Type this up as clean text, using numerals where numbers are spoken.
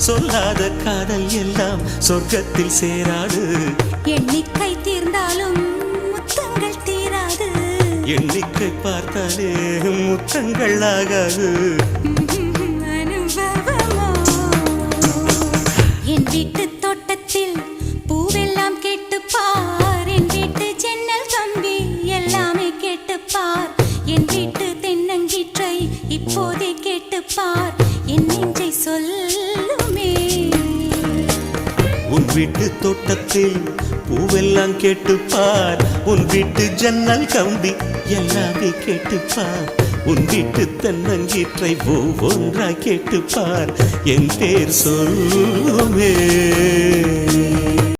சொல்லாத காதல் எல்லாம் சொர்க்கத்தில் சேராது. எண்ணிக்கை தீர்ந்தாலும் முத்தங்கள் தீராது. எண்ணிக்கை பார்த்தாலே முத்தங்கள் ஆகாது. அனுபவமோ என் வீட்டு தோட்டத்தில் பூவெல்லாம் கேட்டுப்பார். என் வீட்டு ஜன்னல் கம்பி எல்லாமே கேட்டுப்பார். என் வீட்டு தென்னங்கீற்றை இப்போதே கேட்டுப்பார். என் நெஞ்சை சொல்லுமே. உன் வீட்டு தோட்டத்தில் பூவெல்லாம் கேட்டுப்பார். உன் வீட்டு ஜன்னல் கம்பி எல்லாமே கேட்டுப்பார். உன் வீட்டு தென்னங்கீற்றை ஒவ்வொன்றா கேட்டுப்பார். என் பேர் சொல்லுமே.